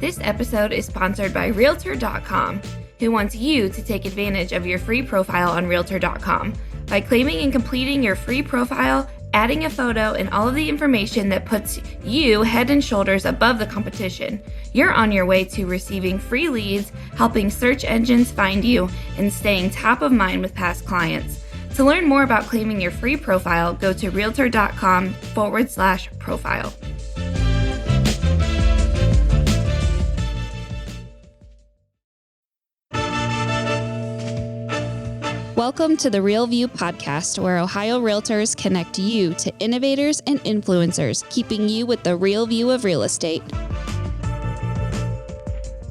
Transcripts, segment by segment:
This episode is sponsored by Realtor.com, who wants you to take advantage of your free profile on Realtor.com. By claiming and completing your free profile, adding a photo, and all of the information that puts you head and shoulders above the competition, you're on your way to receiving free leads, helping search engines find you, and staying top of mind with past clients. To learn more about claiming your free profile, go to Realtor.com/profile. Welcome to the Real View podcast, where Ohio Realtors connect you to innovators and influencers, keeping you with the real view of real estate.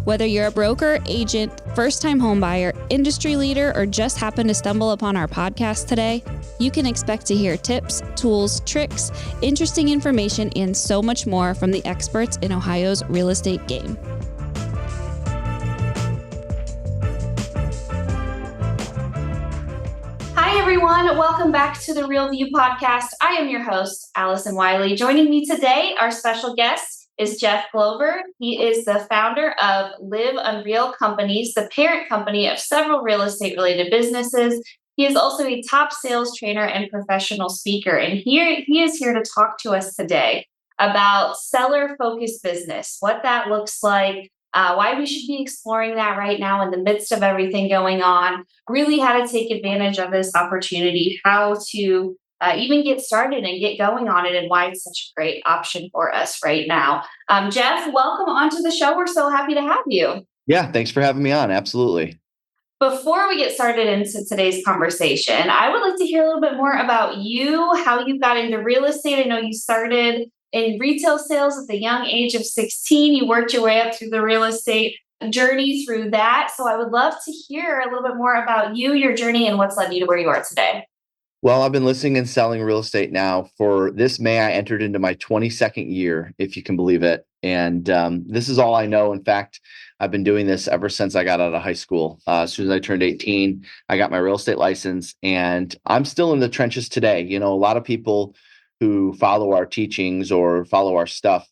Whether you're a broker, agent, first-time homebuyer, industry leader, or just happen to stumble upon our podcast today, you can expect to hear tips, tools, tricks, interesting information, and so much more from the experts in Ohio's real estate game. Hi, everyone. Welcome back to the Real View podcast. I am your host, Allison Wiley. Joining me today, our special guest is Jeff Glover. He is the founder of Live Unreal Companies, the parent company of several real estate related businesses. He is also a top sales trainer and professional speaker. And he is here to talk to us today about seller-focused business, what that looks like, why we should be exploring that right now in the midst of everything going on, really how to take advantage of this opportunity, how to even get started and get going on it, and why it's such a great option for us right now. Jeff, welcome onto the show. We're so happy to have you. Yeah, thanks for having me on. Absolutely. Before we get started into today's conversation, I would like to hear a little bit more about you, how you got into real estate. I know you started in retail sales at the young age of 16. You worked your way up through the real estate journey through that. So I would love to hear a little bit more about you, your journey, and what's led you to where you are today. Well, I've been listing and selling real estate now for this May. I entered into my 22nd year, if you can believe it. And this is all I know. In fact, I've been doing this ever since I got out of high school. As soon as I turned 18, I got my real estate license, and I'm still in the trenches today. You know, a lot of people who follow our teachings or follow our stuff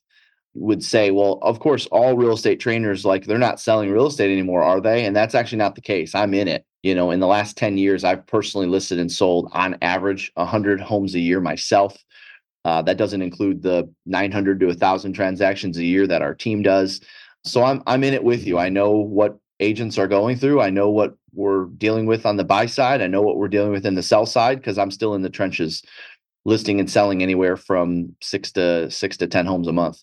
would say, well, of course, all real estate trainers, like, they're not selling real estate anymore, are they? And that's actually not the case. I'm in it. You know, in the last 10 years, I've personally listed and sold on average 100 homes a year myself. That doesn't include the 900 to 1,000 transactions a year that our team does. So I'm in it with you. I know what agents are going through. I know what we're dealing with on the buy side. I know what we're dealing with in the sell side, because I'm still in the trenches, listing and selling anywhere from 6 to 10 homes a month.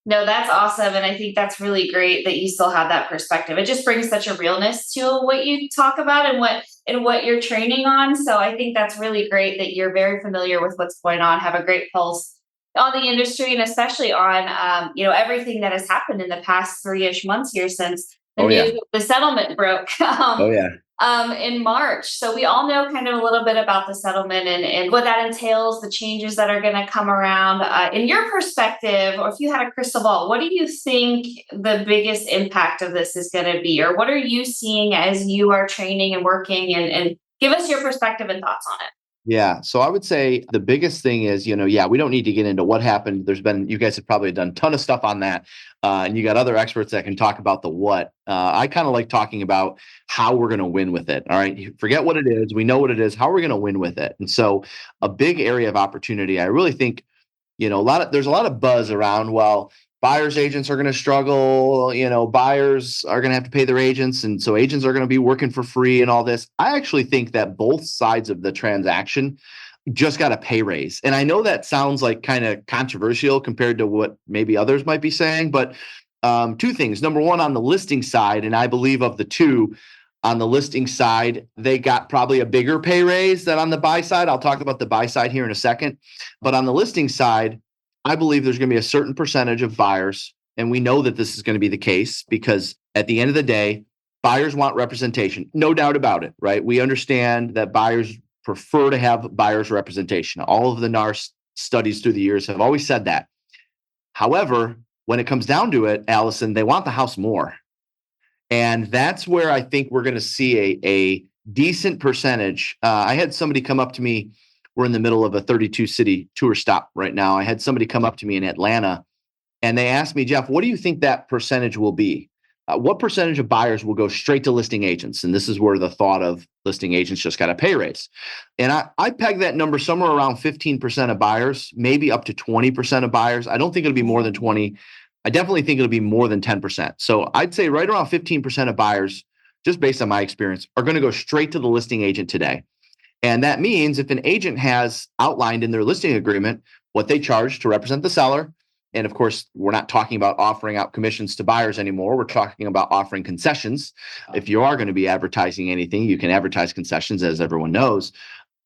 No, that's awesome. And I think that's really great that you still have that perspective. It just brings such a realness to what you talk about and what you're training on. So I think that's really great that you're very familiar with what's going on, have a great pulse on the industry, and especially on everything that has happened in the past 3-ish months here since the settlement broke. In March. So we all know kind of a little bit about the settlement and what that entails, the changes that are going to come around. In your perspective, or if you had a crystal ball, what do you think the biggest impact of this is going to be? Or what are you seeing as you are training and working, and give us your perspective and thoughts on it? Yeah. So I would say the biggest thing is, we don't need to get into what happened. You guys have probably done a ton of stuff on that. And you got other experts that can talk about the what. I kind of like talking about how we're going to win with it. All right. Forget what it is. We know what it is. How are we going to win with it? And so a big area of opportunity, I really think, there's a lot of buzz around, well, buyers agents are going to struggle, buyers are going to have to pay their agents. And so agents are going to be working for free and all this. I actually think that both sides of the transaction just got a pay raise. And I know that sounds like kind of controversial compared to what maybe others might be saying, but two things. Number one, on the listing side, and I believe of the two, on the listing side, they got probably a bigger pay raise than on the buy side. I'll talk about the buy side here in a second. But on the listing side, I believe there's going to be a certain percentage of buyers, and we know that this is going to be the case because at the end of the day, buyers want representation. No doubt about it, right? We understand that buyers prefer to have buyers representation. All of the NAR studies through the years have always said that. However, when it comes down to it, Allison, they want the house more. And that's where I think we're going to see a decent percentage. I had somebody come up to me. We're in the middle of a 32 city tour stop right now. I had somebody come up to me in Atlanta And they asked me, Jeff, what do you think that percentage will be? What percentage of buyers will go straight to listing agents? And this is where the thought of listing agents just got a pay raise. And I peg that number somewhere around 15% of buyers, maybe up to 20% of buyers. I don't think it'll be more than 20. I definitely think it'll be more than 10%. So I'd say right around 15% of buyers, just based on my experience, are going to go straight to the listing agent today. And that means if an agent has outlined in their listing agreement what they charge to represent the seller, and of course, we're not talking about offering out commissions to buyers anymore. We're talking about offering concessions. If you are going to be advertising anything, you can advertise concessions, as everyone knows.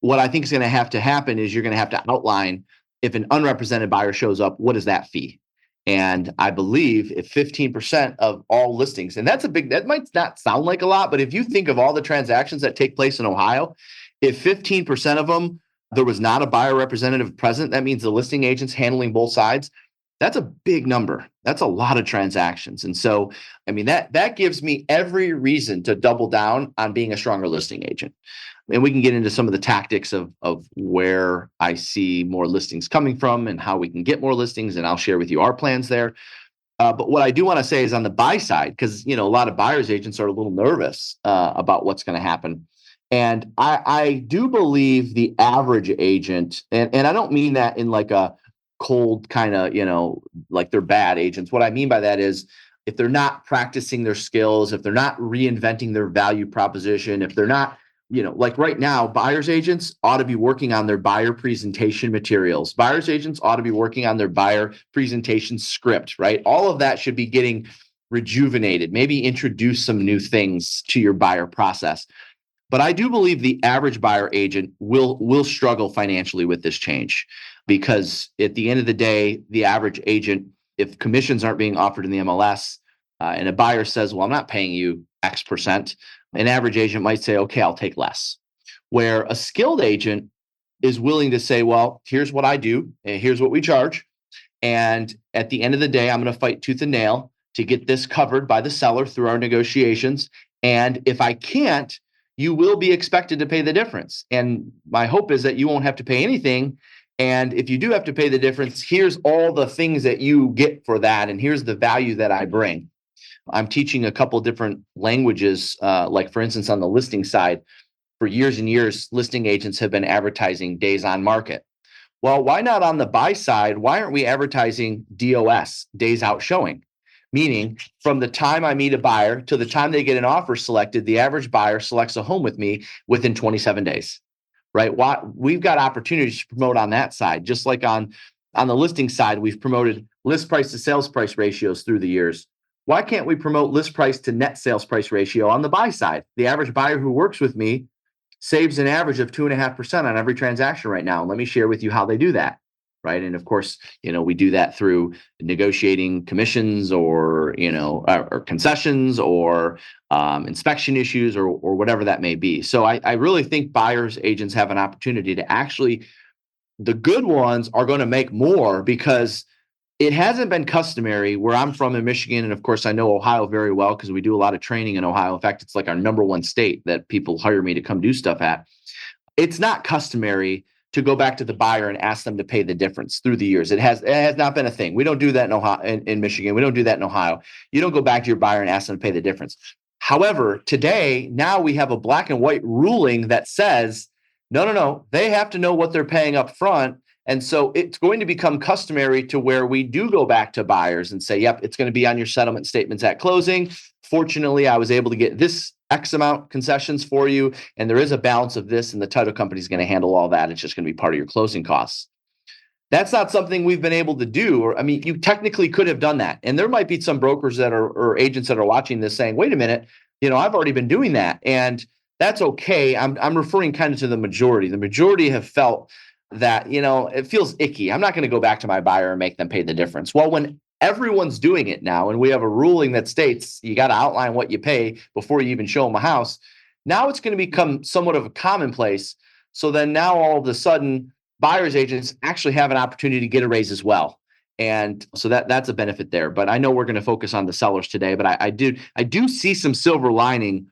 What I think is going to have to happen is you're going to have to outline, if an unrepresented buyer shows up, what is that fee? And I believe if 15% of all listings, and that might not sound like a lot, but if you think of all the transactions that take place in Ohio, if 15% of them, there was not a buyer representative present, that means the listing agent's handling both sides. That's a big number. That's a lot of transactions. And so, I mean, that gives me every reason to double down on being a stronger listing agent. And we can get into some of the tactics of where I see more listings coming from and how we can get more listings. And I'll share with you our plans there. But what I do want to say is on the buy side, because a lot of buyers agents are a little nervous about what's going to happen. And I do believe the average agent, and I don't mean that in like a cold kind of, like they're bad agents. What I mean by that is if they're not practicing their skills, if they're not reinventing their value proposition, if they're not, like right now, buyer's agents ought to be working on their buyer presentation materials. Buyer's agents ought to be working on their buyer presentation script, right? All of that should be getting rejuvenated, maybe introduce some new things to your buyer process. But I do believe the average buyer agent will struggle financially with this change, because at the end of the day, the average agent, if commissions aren't being offered in the MLS, and a buyer says, well, I'm not paying you X percent, an average agent might say, okay, I'll take less. Where a skilled agent is willing to say, well, here's what I do, and here's what we charge. And at the end of the day, I'm going to fight tooth and nail to get this covered by the seller through our negotiations. And if I can't, you will be expected to pay the difference. And my hope is that you won't have to pay anything. And if you do have to pay the difference, here's all the things that you get for that. And here's the value that I bring. I'm teaching a couple different languages, like for instance, on the listing side, for years and years, listing agents have been advertising days on market. Well, why not on the buy side? Why aren't we advertising DOS, days out showing? Meaning from the time I meet a buyer to the time they get an offer selected, the average buyer selects a home with me within 27 days, right? We've got opportunities to promote on that side. Just like on the listing side, we've promoted list price to sales price ratios through the years. Why can't we promote list price to net sales price ratio on the buy side? The average buyer who works with me saves an average of 2.5% on every transaction right now. And let me share with you how they do that. Right. And of course, we do that through negotiating commissions or concessions or inspection issues or whatever that may be. So I really think buyers agents have an opportunity to actually, the good ones are going to make more, because it hasn't been customary where I'm from in Michigan. And of course, I know Ohio very well because we do a lot of training in Ohio. In fact, it's like our number one state that people hire me to come do stuff at. It's not customary to go back to the buyer and ask them to pay the difference through the years. It has not been a thing. We don't do that in Ohio, in Michigan. We don't do that in Ohio. You don't go back to your buyer and ask them to pay the difference. However, today, now we have a black and white ruling that says, no, they have to know what they're paying up front. And so it's going to become customary to where we do go back to buyers and say, yep, it's going to be on your settlement statements at closing. Fortunately, I was able to get this X amount concessions for you, and there is a balance of this, and the title company is going to handle all that. It's just going to be part of your closing costs. That's not something we've been able to do. You technically could have done that. And there might be some brokers that are, or agents that are watching this saying, wait a minute, I've already been doing that. And that's okay. I'm referring kind of to the majority. The majority have felt that, it feels icky. I'm not going to go back to my buyer and make them pay the difference. Well, when everyone's doing it now, and we have a ruling that states you got to outline what you pay before you even show them a house, now it's going to become somewhat of a commonplace. So then now all of a sudden, buyer's agents actually have an opportunity to get a raise as well. And so that's a benefit there. But I know we're going to focus on the sellers today, but I do see some silver lining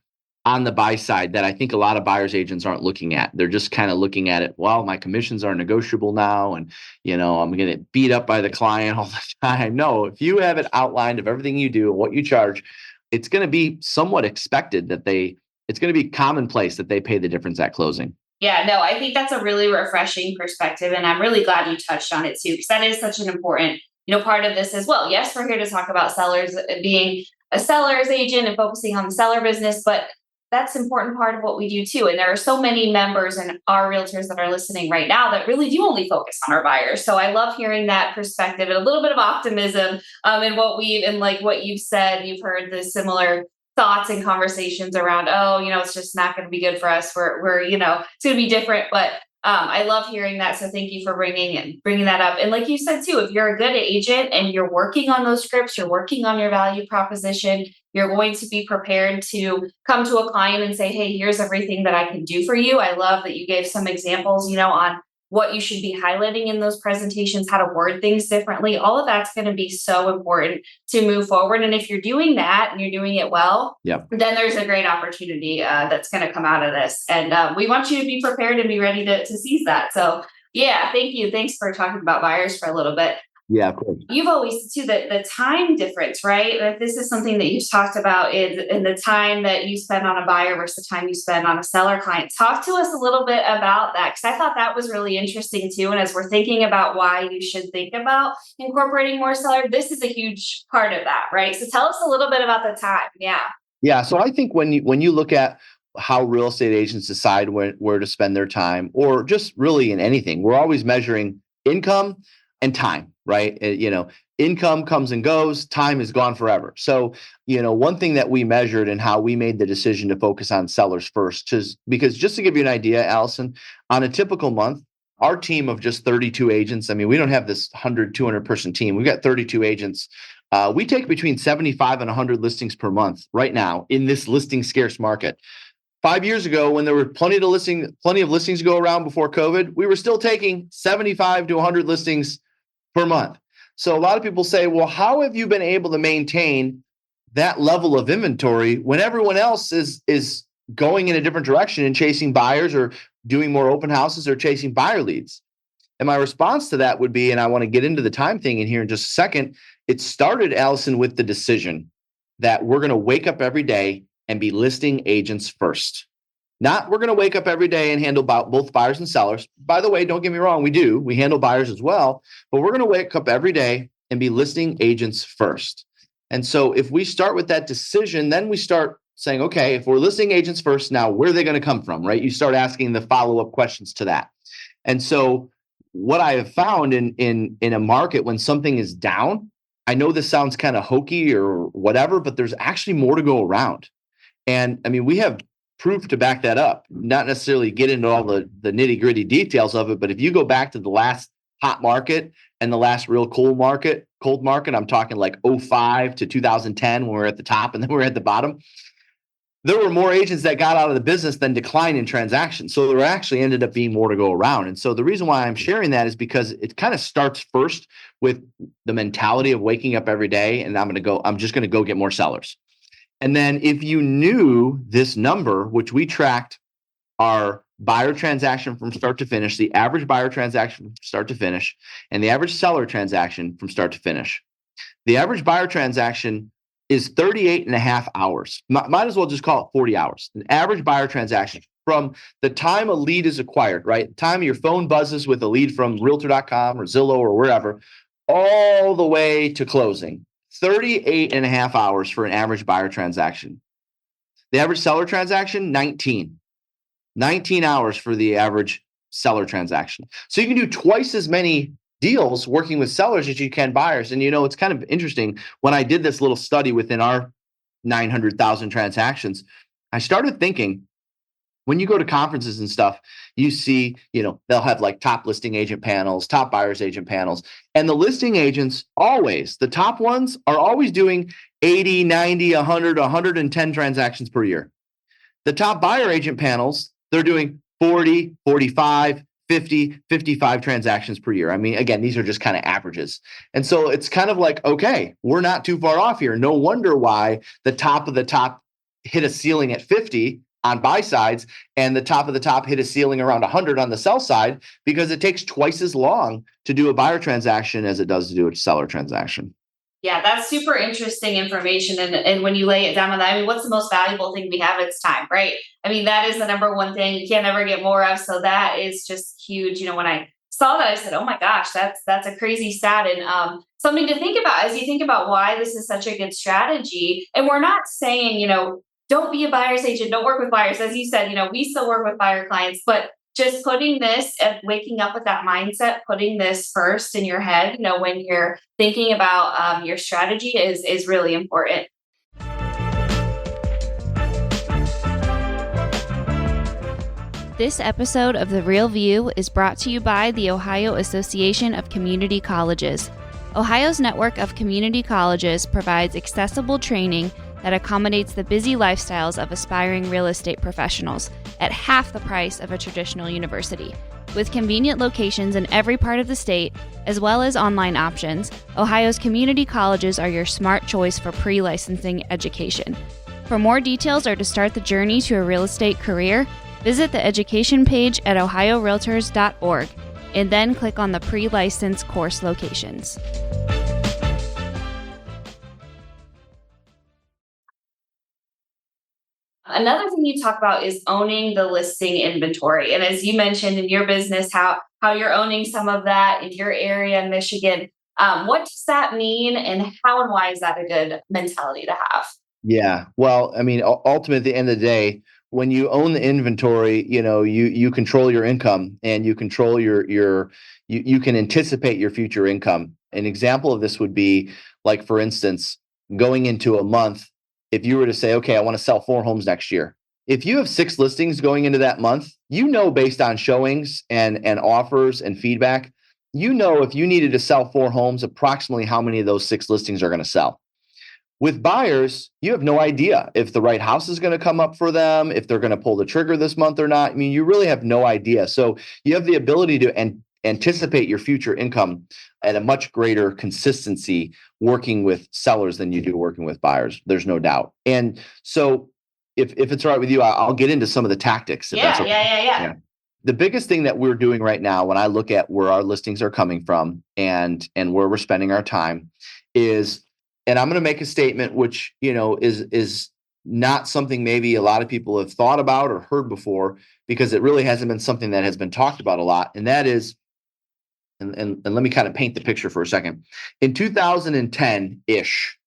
on the buy side that I think a lot of buyers agents aren't looking at. They're just kind of looking at it. Well, my commissions are negotiable now, and I'm going to get beat up by the client all the time. No, if you have it outlined of everything you do and what you charge, it's going to be somewhat expected that it's going to be commonplace that they pay the difference at closing. Yeah, no, I think that's a really refreshing perspective. And I'm really glad you touched on it too, because that is such an important, part of this as well. Yes, we're here to talk about sellers being a seller's agent and focusing on the seller business, but that's an important part of what we do too. And there are so many members and our realtors that are listening right now that really do only focus on our buyers. So I love hearing that perspective and a little bit of optimism in like what you've said. You've heard the similar thoughts and conversations around, it's just not going to be good for us. We're it's going to be different. But I love hearing that. So thank you for bringing that up. And like you said too, if you're a good agent and you're working on those scripts, you're working on your value proposition, you're going to be prepared to come to a client and say, hey, here's everything that I can do for you. I love that you gave some examples, on what you should be highlighting in those presentations, how to word things differently. All of that's going to be so important to move forward. And if you're doing that and you're doing it well, then there's a great opportunity that's going to come out of this. And we want you to be prepared and be ready to seize that. So yeah, thank you. Thanks for talking about buyers for a little bit. Yeah, of course. You've always too the time difference, right? That this is something that you've talked about in the time that you spend on a buyer versus the time you spend on a seller client. Talk to us a little bit about that, because I thought that was really interesting too. And as we're thinking about why you should think about incorporating more seller, this is a huge part of that, right? So tell us a little bit about the time. Yeah. Yeah. So I think when you look at how real estate agents decide where to spend their time, or just really in anything, we're always measuring income and time, right? Income comes and goes, time is gone forever. So, one thing that we measured and how we made the decision to focus on sellers first, because just to give you an idea, Allison, on a typical month, our team of just 32 agents, we don't have this 100, 200 person team. We've got 32 agents. We take between 75 and 100 listings per month right now in this listing scarce market. 5 years ago, when there were plenty of listings to go around before COVID, we were still taking 75 to 100 listings per month. So a lot of people say, well, how have you been able to maintain that level of inventory when everyone else is going in a different direction and chasing buyers or doing more open houses or chasing buyer leads? And my response to that would be, and I want to get into the time thing in here in just a second, it started, Allison, with the decision that we're going to wake up every day and be listing agents first. Not we're going to wake up every day and handle both buyers and sellers. By the way, don't get me wrong, we do. We handle buyers as well, but we're going to wake up every day and be listing agents first. And so if we start with that decision, then we start saying, okay, if we're listing agents first, now where are they going to come from, right? You start asking the follow-up questions to that. And so what I have found in a market when something is down, I know this sounds kind of hokey or whatever, but there's actually more to go around. And we have proof to back that up, not necessarily get into all the nitty gritty details of it. But if you go back to the last hot market and the last real cold market, I'm talking like 2005 to 2010, when we were at the top and then we were at the bottom, there were more agents that got out of the business than declined in transactions. So there actually ended up being more to go around. And so the reason why I'm sharing that is because it kind of starts first with the mentality of waking up every day and I'm just going to go get more sellers. And then if you knew this number, which we tracked our buyer transaction from start to finish, the average buyer transaction from start to finish, and the average seller transaction from start to finish. The average buyer transaction is 38 and a half hours. Might as well just call it 40 hours. An average buyer transaction from the time a lead is acquired, right? The time your phone buzzes with a lead from Realtor.com or Zillow or wherever, all the way to closing. 38 and a half hours for an average buyer transaction. The average seller transaction, 19 hours for the average seller transaction. So you can do twice as many deals working with sellers as you can buyers. And it's kind of interesting. When I did this little study within our 900,000 transactions, I started thinking, when you go to conferences and stuff, you see, they'll have like top listing agent panels, top buyers agent panels, and the listing agents the top ones are always doing 80, 90, 100, 110 transactions per year. The top buyer agent panels, they're doing 40, 45, 50, 55 transactions per year. Again, these are just kind of averages. And so it's kind of like, okay, we're not too far off here. No wonder why the top of the top hit a ceiling at 50 on buy sides, and the top of the top hit a ceiling around 100 on the sell side, because it takes twice as long to do a buyer transaction as it does to do a seller transaction. Yeah, that's super interesting information. And when you lay it down on that, I mean, what's the most valuable thing we have? It's time, right? I mean, that is the number one thing you can't ever get more of. So that is just huge. When I saw that, I said, oh my gosh, that's a crazy stat. And something to think about as you think about why this is such a good strategy. And we're not saying, don't be a buyer's agent, don't work with buyers. As you said, we still work with buyer clients, but just putting this and waking up with that mindset, putting this first in your head, when you're thinking about your strategy is really important. This episode of The Real View is brought to you by the Ohio Association of Community Colleges. Ohio's network of community colleges provides accessible training that accommodates the busy lifestyles of aspiring real estate professionals at half the price of a traditional university. With convenient locations in every part of the state, as well as online options, Ohio's community colleges are your smart choice for pre-licensing education. For more details or to start the journey to a real estate career, visit the education page at ohiorealtors.org and then click on the pre-license course locations. Another thing you talk about is owning the listing inventory. And as you mentioned in your business, how you're owning some of that in your area in Michigan. What does that mean, and how and why is that a good mentality to have? Yeah. Well, I mean, ultimately, at the end of the day, when you own the inventory, you control your income, and you control you can anticipate your future income. An example of this would be, like, for instance, going into a month, if you were to say, okay, I want to sell 4 homes next year. If you have 6 listings going into that month, based on showings and offers and feedback, if you needed to sell 4 homes, approximately how many of those 6 listings are going to sell. With buyers, you have no idea if the right house is going to come up for them, if they're going to pull the trigger this month or not. I mean, you really have no idea. So you have the ability to anticipate your future income at a much greater consistency working with sellers than you do working with buyers. There's no doubt. And so if it's all right with you, I'll get into some of the tactics. Yeah. The biggest thing that we're doing right now, when I look at where our listings are coming from and where we're spending our time, is, and I'm going to make a statement which, is not something maybe a lot of people have thought about or heard before, because it really hasn't been something that has been talked about a lot. And that is, and let me kind of paint the picture for a second. In 2010-ish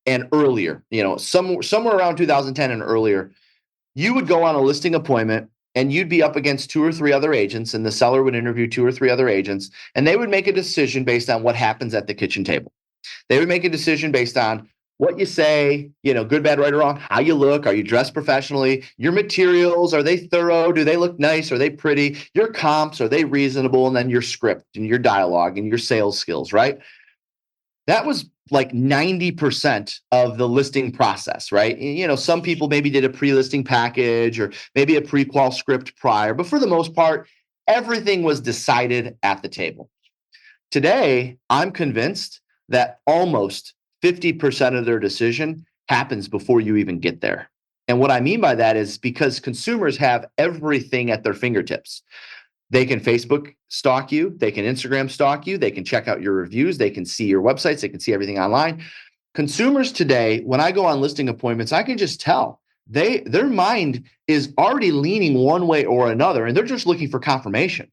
and earlier, somewhere around 2010 and earlier, you would go on a listing appointment and you'd be up against 2 or 3 other agents, and the seller would interview 2 or 3 other agents, and they would make a decision based on what happens at the kitchen table. They would make a decision based on what you say, good, bad, right, or wrong, how you look, are you dressed professionally, your materials, are they thorough, do they look nice, are they pretty, your comps, are they reasonable, and then your script and your dialogue and your sales skills, right? That was like 90% of the listing process, right? Some people maybe did a pre-listing package or maybe a pre-qual script prior, but for the most part, everything was decided at the table. Today, I'm convinced that almost 50% of their decision happens before you even get there. And what I mean by that is because consumers have everything at their fingertips. They can Facebook stalk you, they can Instagram stalk you, they can check out your reviews, they can see your websites, they can see everything online. Consumers today, when I go on listing appointments, I can just tell their mind is already leaning one way or another, and they're just looking for confirmation.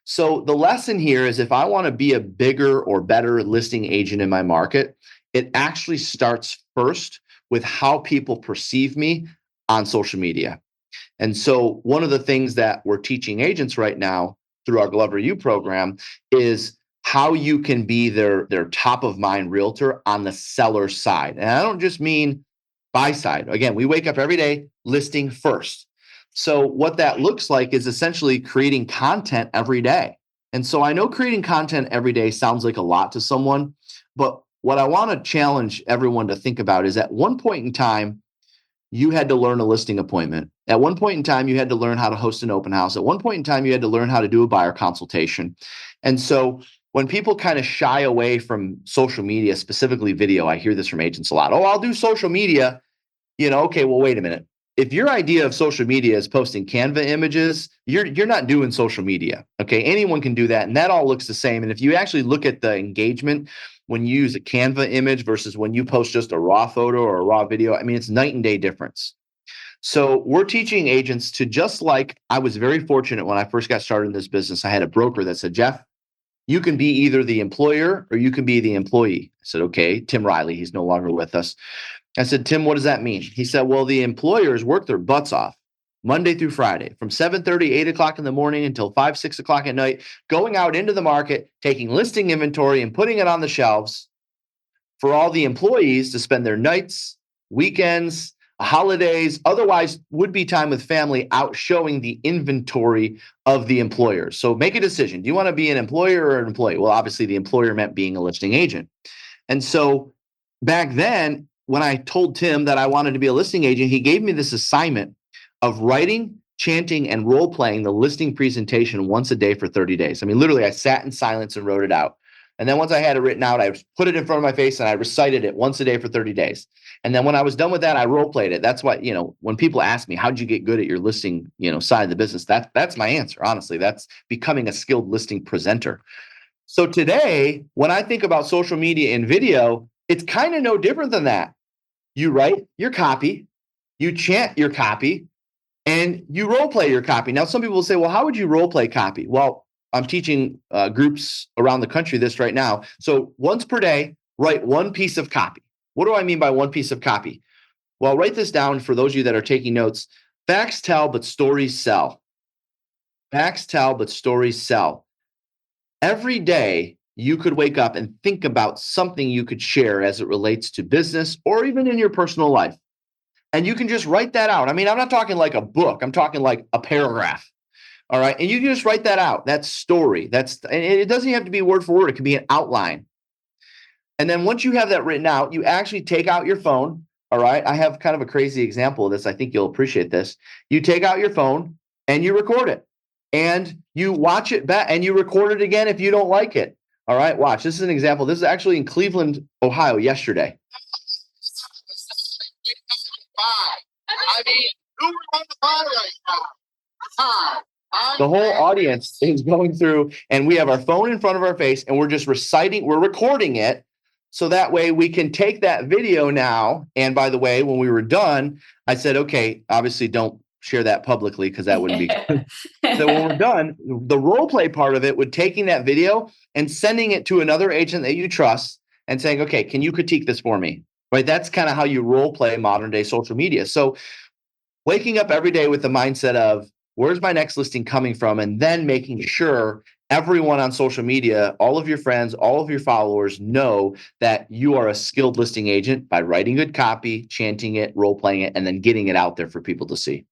So the lesson here is, if I want to be a bigger or better listing agent in my market, it actually starts first with how people perceive me on social media. And so one of the things that we're teaching agents right now through our Glover U program is how you can be their top of mind realtor on the seller side. And I don't just mean buy side. Again, we wake up every day listing first. So what that looks like is essentially creating content every day. And so I know creating content every day sounds like a lot to someone, but what I want to challenge everyone to think about is, at one point in time, you had to learn a listing appointment. At one point in time, you had to learn how to host an open house. At one point in time, you had to learn how to do a buyer consultation. And so when people kind of shy away from social media, specifically video, I hear this from agents a lot. Oh, I'll do social media. Okay, well, wait a minute. If your idea of social media is posting Canva images, you're not doing social media. Okay, anyone can do that, and that all looks the same. And if you actually look at the engagement when you use a Canva image versus when you post just a raw photo or a raw video, I mean, it's night and day difference. So we're teaching agents to, just like I was very fortunate when I first got started in this business. I had a broker that said, Jeff, you can be either the employer or you can be the employee. I said, okay. Tim Riley, he's no longer with us. I said, Tim, what does that mean? He said, well, the employers work their butts off Monday through Friday from 7:30, 8 o'clock in the morning until 5, 6 o'clock at night, going out into the market, taking listing inventory and putting it on the shelves for all the employees to spend their nights, weekends, holidays, otherwise would be time with family out showing the inventory of the employers. So make a decision. Do you want to be an employer or an employee? Well, obviously the employer meant being a listing agent. And so back then, when I told Tim that I wanted to be a listing agent, he gave me this assignment of writing, chanting, and role playing the listing presentation once a day for 30 days. I mean, literally, I sat in silence and wrote it out. And then once I had it written out, I put it in front of my face and I recited it once a day for 30 days. And then when I was done with that, I role played it. That's what, when people ask me, how'd you get good at your listing, side of the business? That's my answer. Honestly, that's becoming a skilled listing presenter. So today, when I think about social media and video, it's kind of no different than that. You write your copy, you chant your copy, and you role play your copy. Now, some people will say, well, how would you role play copy? Well, I'm teaching groups around the country this right now. So once per day, write one piece of copy. What do I mean by one piece of copy? Well, write this down for those of you that are taking notes. Facts tell, but stories sell. Facts tell, but stories sell. Every day, you could wake up and think about something you could share as it relates to business or even in your personal life. And you can just write that out. I mean, I'm not talking like a book. I'm talking like a paragraph. All right. And you can just write that out. That story. And it doesn't have to be word for word. It can be an outline. And then once you have that written out, you actually take out your phone. All right. I have kind of a crazy example of this. I think you'll appreciate this. You take out your phone and you record it and you watch it back and you record it again if you don't like it. All right. Watch. This is an example. This is actually in Cleveland, Ohio yesterday. I mean, who on the phone right now? The whole audience is going through, and we have our phone in front of our face, and we're just reciting, we're recording it. So that way we can take that video now. And by the way, when we were done, I said, okay, obviously don't share that publicly because that wouldn't be good. So when we're done, the role play part of it would taking that video and sending it to another agent that you trust and saying, okay, can you critique this for me? Right? That's kind of how you role play modern day social media. So waking up every day with the mindset of where's my next listing coming from? And then making sure everyone on social media, all of your friends, all of your followers know that you are a skilled listing agent by writing good copy, chanting it, role playing it, and then getting it out there for people to see.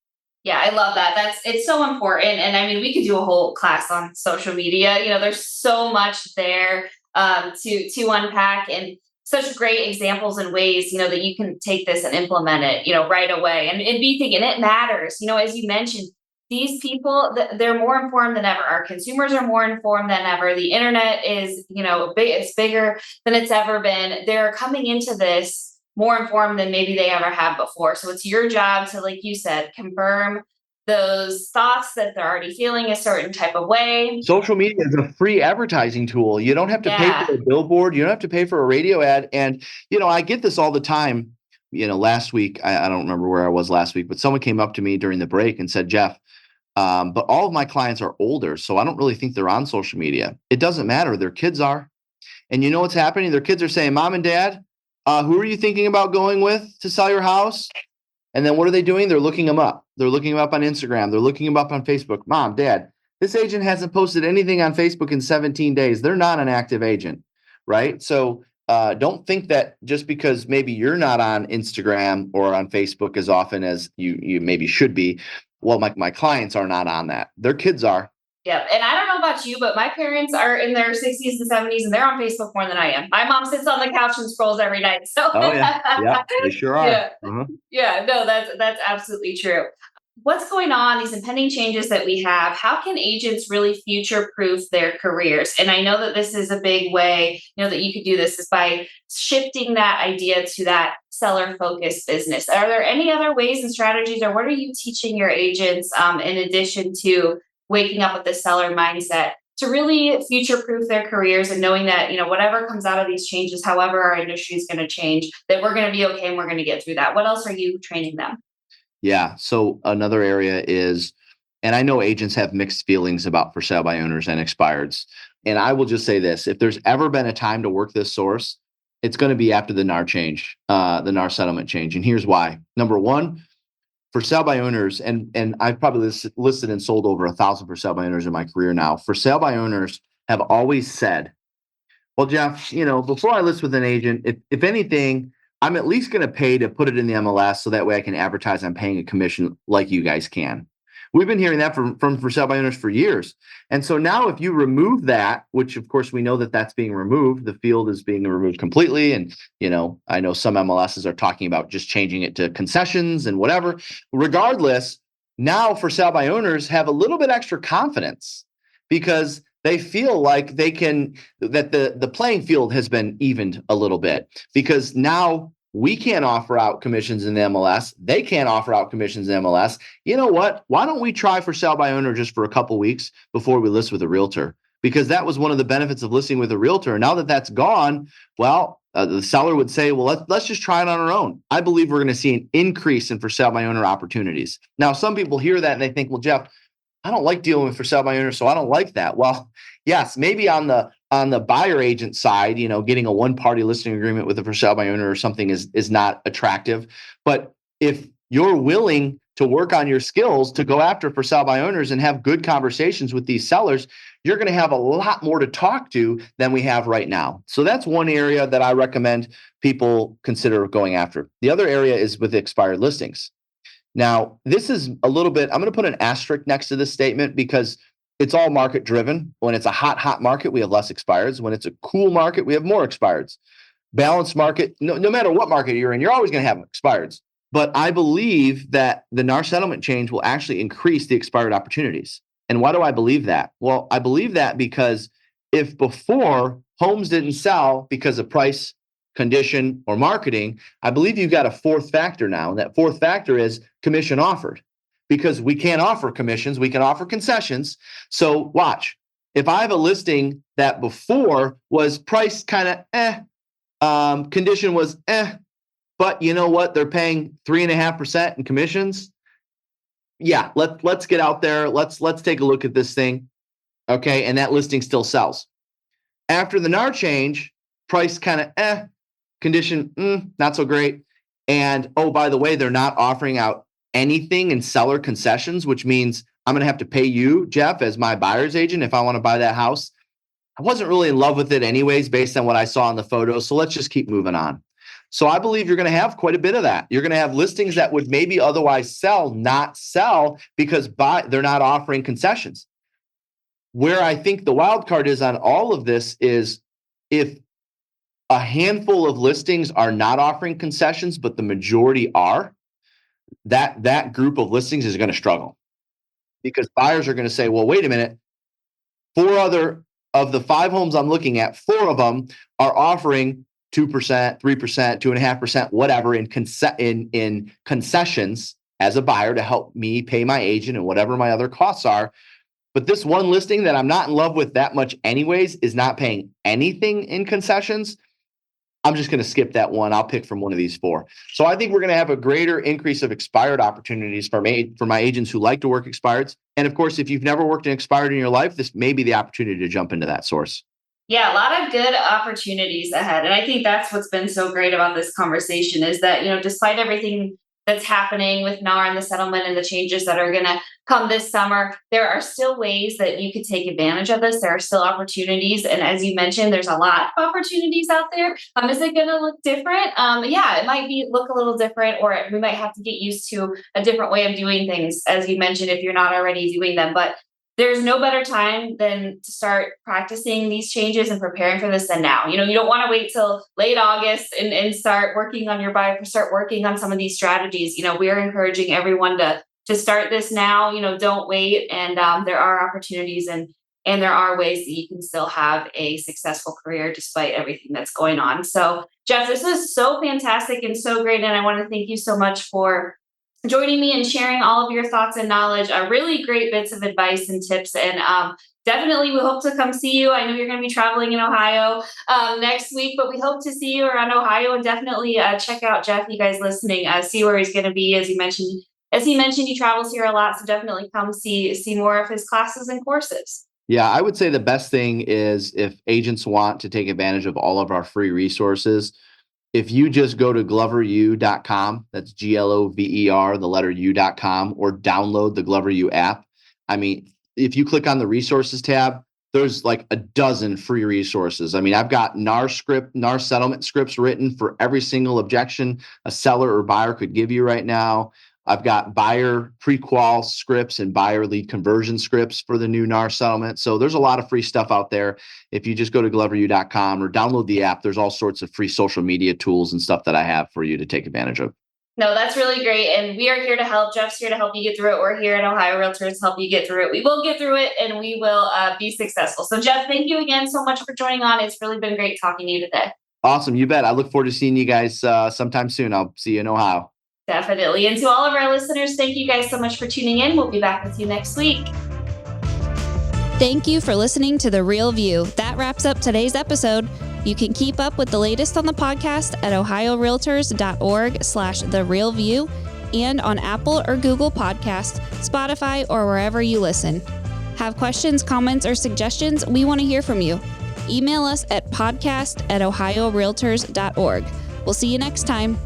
Yeah, I love that. It's so important. And I mean, we could do a whole class on social media. There's so much there to unpack, and such great examples and ways, that you can take this and implement it, right away and be thinking it matters. As you mentioned, these people, they're more informed than ever. Our consumers are more informed than ever. The internet is, it's bigger than it's ever been. They're coming into this more informed than maybe they ever have before. So it's your job to, like you said, confirm those thoughts that they're already feeling a certain type of way. Social media is a free advertising tool. You don't have to pay for a billboard. You don't have to pay for a radio ad. And, I get this all the time. Last week, I don't remember where I was last week, but someone came up to me during the break and said, Jeff, but all of my clients are older, so I don't really think they're on social media. It doesn't matter. Their kids are. And you know what's happening? Their kids are saying, Mom and Dad, who are you thinking about going with to sell your house? And then what are they doing? They're looking them up. They're looking them up on Instagram. They're looking them up on Facebook. Mom, Dad, this agent hasn't posted anything on Facebook in 17 days. They're not an active agent, right? So don't think that just because maybe you're not on Instagram or on Facebook as often as you maybe should be, well, my clients are not on that. Their kids are. Yeah. And I don't know about you, but my parents are in their 60s and 70s and they're on Facebook more than I am. My mom sits on the couch and scrolls every night. So oh yeah, they sure are. Yeah. No, that's absolutely true. what's going on, these impending changes that we have, how can agents really future proof their careers? And I know that this is a big way, that you could do this is by shifting that idea to that seller focused business. Are there any other ways and strategies, or what are you teaching your agents in addition to waking up with the seller mindset to really future proof their careers and knowing that, whatever comes out of these changes, however our industry is going to change, that we're going to be okay and we're going to get through that? What else are you training them? Yeah. So another area is, and I know agents have mixed feelings about for sale by owners and expireds. And I will just say this, if there's ever been a time to work this source, it's going to be after the NAR change, the NAR settlement change. And here's why. Number one, for sale by owners, and I've probably listed and sold over 1,000 for sale by owners in my career now. For sale by owners have always said, well, Jeff, before I list with an agent, if anything, I'm at least going to pay to put it in the MLS so that way I can advertise I'm paying a commission like you guys can. We've been hearing that from for sale by owners for years. And so now if you remove that, which of course we know that that's being removed, the field is being removed completely. And, I know some MLSs are talking about just changing it to concessions and whatever. Regardless, now for sale by owners have a little bit extra confidence because they feel like that the playing field has been evened a little bit because now we can't offer out commissions in the MLS. They can't offer out commissions in MLS. You know what? Why don't we try for sale by owner just for a couple weeks before we list with a realtor? Because that was one of the benefits of listing with a realtor. And now that that's gone, well, the seller would say, well, let's just try it on our own. I believe we're going to see an increase in for sale by owner opportunities. Now, some people hear that and they think, well, Jeff, I don't like dealing with for sale by owner, so I don't like that. Well, yes, maybe on the buyer agent side, getting a one-party listing agreement with a for sale by owner or something is not attractive. But if you're willing to work on your skills to go after for sale by owners and have good conversations with these sellers, you're going to have a lot more to talk to than we have right now. So that's one area that I recommend people consider going after. The other area is with expired listings. Now, this is a little bit, I'm going to put an asterisk next to this statement because it's all market driven. When it's a hot market, we have less expireds. When it's a cool market, we have more expireds. Balanced market, no matter what market you're in, you're always going to have expireds. But I believe that the NAR settlement change will actually increase the expired opportunities. And why do I believe that? Well, I believe that because if before homes didn't sell because of price, condition, or marketing, I believe you've got a fourth factor now. And that fourth factor is commission offered. Because we can't offer commissions, we can offer concessions. So watch. If I have a listing that before was priced kind of condition was but you know what? They're paying 3.5% in commissions. Yeah, let's get out there. Let's take a look at this thing. Okay, and that listing still sells. After the NAR change, price kind of condition not so great. And oh, by the way, they're not offering out anything in seller concessions, which means I'm going to have to pay you, Jeff, as my buyer's agent if I want to buy that house. I wasn't really in love with it anyways, based on what I saw in the photos. So let's just keep moving on. So I believe you're going to have quite a bit of that. You're going to have listings that would maybe otherwise not sell because they're not offering concessions. Where I think the wild card is on all of this is if a handful of listings are not offering concessions, but the majority are, that group of listings is going to struggle because buyers are going to say, well, wait a minute, 4 other of the 5 homes I'm looking at, 4 of them are offering 2%, 3%, 2.5%, whatever in concessions as a buyer to help me pay my agent and whatever my other costs are. But this one listing that I'm not in love with that much anyways is not paying anything in concessions. I'm just going to skip that one. I'll pick from one of these 4. So I think we're going to have a greater increase of expired opportunities for my agents who like to work expireds. And of course, if you've never worked an expired in your life, this may be the opportunity to jump into that source. Yeah, a lot of good opportunities ahead. And I think that's what's been so great about this conversation is that, despite everything that's happening with NAR and the settlement and the changes that are going to come this summer, there are still ways that you could take advantage of this. There are still opportunities. And as you mentioned, there's a lot of opportunities out there. Is it going to look different? Yeah, it might look a little different, or we might have to get used to a different way of doing things, as you mentioned, if you're not already doing them. But there's no better time than to start practicing these changes and preparing for this than now. You don't want to wait till late August and start working on your buyer, start working on some of these strategies. We're encouraging everyone to to start this now. Don't wait. And there are opportunities and there are ways that you can still have a successful career despite everything that's going on. So, Jeff, this is so fantastic and so great. And I want to thank you so much for joining me and sharing all of your thoughts and knowledge, really great bits of advice and tips. And definitely we hope to come see you. I know you're going to be traveling in Ohio next week, but we hope to see you around Ohio, and definitely check out Jeff, you guys listening, see where he's going to be. As he mentioned, he travels here a lot. So definitely come see more of his classes and courses. Yeah, I would say the best thing is if agents want to take advantage of all of our free resources, if you just go to gloveru.com, that's GLOVER, the letter U.com, or download the Glover U app. I mean, if you click on the resources tab, there's like a dozen free resources. I mean, I've got NAR settlement scripts written for every single objection a seller or buyer could give you right now. I've got buyer pre-qual scripts and buyer lead conversion scripts for the new NAR settlement. So there's a lot of free stuff out there. If you just go to gloveru.com or download the app, there's all sorts of free social media tools and stuff that I have for you to take advantage of. No, that's really great. And we are here to help. Jeff's here to help you get through it. We're here at Ohio Realtors to help you get through it. We will get through it and we will be successful. So, Jeff, thank you again so much for joining on. It's really been great talking to you today. Awesome. You bet. I look forward to seeing you guys sometime soon. I'll see you in Ohio. Definitely. And to all of our listeners, thank you guys so much for tuning in. We'll be back with you next week. Thank you for listening to The Real View. That wraps up today's episode. You can keep up with the latest on the podcast at ohiorealtors.org/therealview and on Apple or Google Podcasts, Spotify, or wherever you listen. Have questions, comments, or suggestions? We want to hear from you. Email us at podcast@ohiorealtors.org. We'll see you next time.